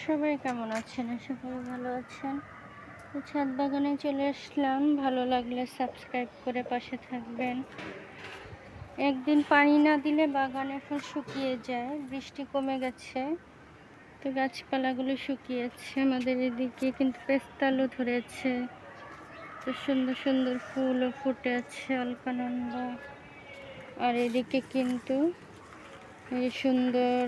সবাই কেমন আছেন? আশা করি ভালো আছেন। তো ছাদ বাগানে চলে আসলাম। ভালো লাগলে সাবস্ক্রাইব করে পাশে থাকবেন। একদিন পানি না দিলে বাগান এখন শুকিয়ে যায়। বৃষ্টি কমে গেছে, তো গাছপালাগুলো শুকিয়েছে। আমাদের এদিকে কিন্তু পেস্তালু ধরেছে, তো সুন্দর সুন্দর ফুলও ফুটে আছে, অলকানন্দা। আর এদিকে কিন্তু এই সুন্দর,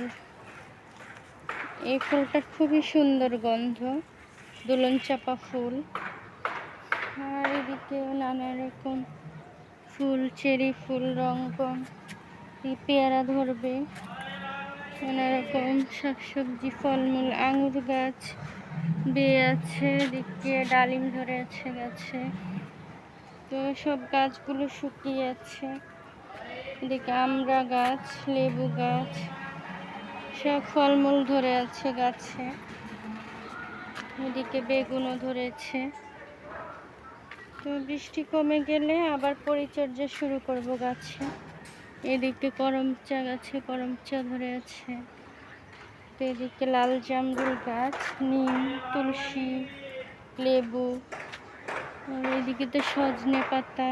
এই ফুলটার খুবই সুন্দর গন্ধ, দোলন চাপা ফুল। আর এদিকে নানা রকম ফুল, চেরি ফুল, রংকন, পেয়ারা ধরবে, নানা রকম শাকসবজি, ফলমূল, আঙুর গাছ বেয়ে আছে, এদিকে ডালিম ধরে আছে গাছে। তো সব গাছগুলো শুকিয়ে আছে। এদিকে আমড়া গাছ, লেবু গাছ, সব ফলমূল ধরে আছে গাছে। এদিকে বেগুনও ধরেছে। তো বৃষ্টি কমে গেলে আবার পরিচর্যা শুরু করব গাছে। এদিকে করমচা গাছে করমচা ধরে আছে। তো এদিকে লাল জামরুল গাছ, নিম, তুলসী, লেবু। আর এদিকে তো সজনে পাতা,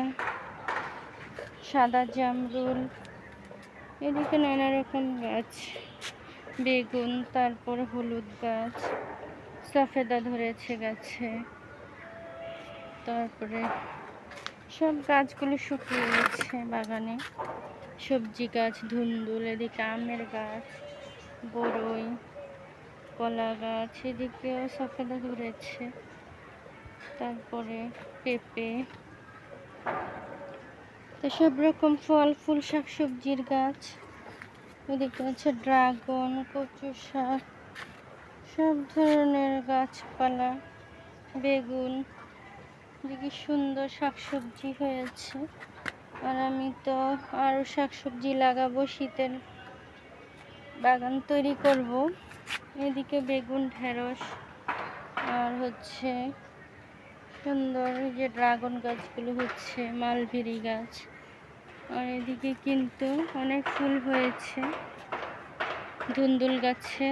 সাদা জামরুল, এদিকে নানা রকম গাছ, বেগুন, তারপর হলুদ গাছ, সফেদা ধরেছে গাছে। তারপরে সব গাছগুলো শুকিয়ে গেছে বাগানে। সবজি গাছ, ধুন্দুল, এদিকে আমের গাছ, বড়ই, কলা গাছ, এদিকেও সফেদা ধরেছে। তারপরে পেঁপে, তো সব রকম ফল ফুল শাকসবজির গাছ। এদিকে আছে ড্রাগন, কচু শাক, সব ধরনের গাছপালা, বেগুন। দেখি সুন্দর শাকসবজি হয়েছে। আর আমি তো আরও শাকসবজি লাগাবো, শীতের বাগান তৈরি করব। এদিকে বেগুন, ঢেঁড়স, আর হচ্ছে সুন্দর যে ড্রাগন গাছগুলো হচ্ছে, মালবেরি গাছ। আর এদিকে কিন্তু অনেক ফুল হয়েছে ধুন্দুল গাছে।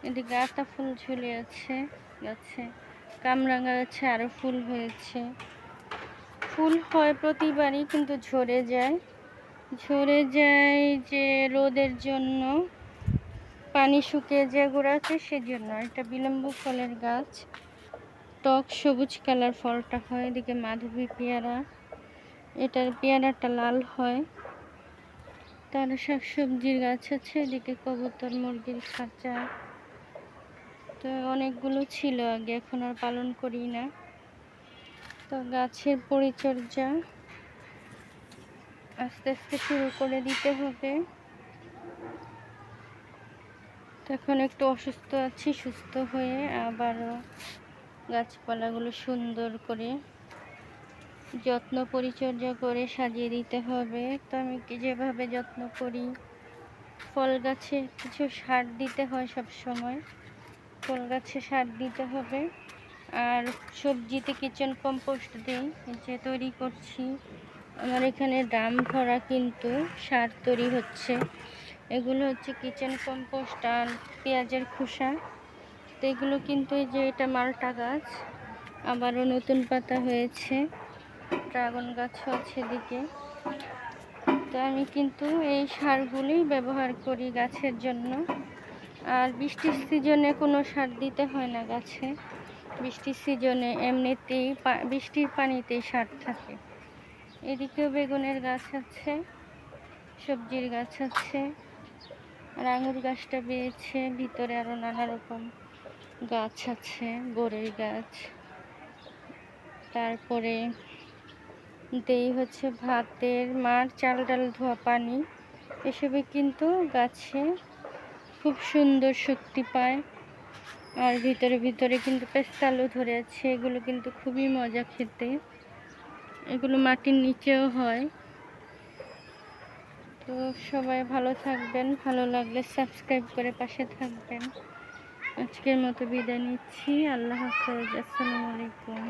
এদিকে আতা ফুল ঝুলে আছে গাছে, কামরাঙা গাছে আরও ফুল হয়েছে। ফুল হয় প্রতিবারই, কিন্তু ঝরে যায়। যে রোদের জন্য, পানি শুকিয়ে যায় গোড়াতে, সেজন্য। এটা বিলম্ব ফলের গাছ, টক সবুজ কালার ফলটা হয়। এদিকে মাধবী পেয়ারা, এটার পেয়ারাটা লাল হয়। তার শাকসবজির গাছ আছে। এদিকে কবুতর, মুরগির খাঁচা। তো অনেকগুলো ছিল আগে, এখন আর পালন করি না। তো গাছের পরিচর্যা আস্তে আস্তে শুরু করে দিতে হবে। এখন একটু অসুস্থ আছি, সুস্থ হয়ে আবারও গাছপালাগুলো সুন্দর করে যত্ন পরিচর্যা করে সাজিয়ে দিতে হবে। তো আমি যেভাবে যত্ন করি, ফল গাছে কিছু সার দিতে হয় সব সময়, ফল গাছে সার দিতে হবে। আর সবজিতে কিচেন কম্পোস্ট দিই, যে তৈরি করছি। আমার এখানে ড্রাম ভরা কিন্তু সার তৈরি হচ্ছে। এগুলো হচ্ছে কিচেন কম্পোস্ট আর পেঁয়াজের খোসা। তো এগুলো কিন্তু, এই যে এটা মালটা গাছ, আবারও নতুন পাতা হয়েছে, ড্রাগন গাছও আছে এদিকে। তো আমি কিন্তু এই সারগুলোই ব্যবহার করি গাছের জন্য। আর বৃষ্টির সিজনে কোনো সার দিতে হয় না গাছে। বৃষ্টির সিজনে এমনিতেই বৃষ্টির পানিতেই সার থাকে। এদিকেও বেগুনের গাছ আছে, সবজির গাছ আছে। আর আঙুর গাছটা বেয়েছে, ভিতরে আরও নানা রকম গাছ আছে, বড়ই গাছ। তারপরে দেই হচ্ছে ভাতের মাড়, চাল ডাল ধোয়া পানি। এসবে কিন্তু গাছে খুব সুন্দর শক্তি পায়। আর ভিতরে ভিতরে কিন্তু পেস্তালু ধরে আছে, এগুলো কিন্তু খুবই মজা খেতে। এগুলো মাটির নিচেও হয়। তো সবাই ভালো থাকবেন, ভালো লাগলে সাবস্ক্রাইব করে পাশে থাকবেন। আজকের মতো বিদায় নিচ্ছি। আল্লাহ হাফেজ, আসসালামু আলাইকুম।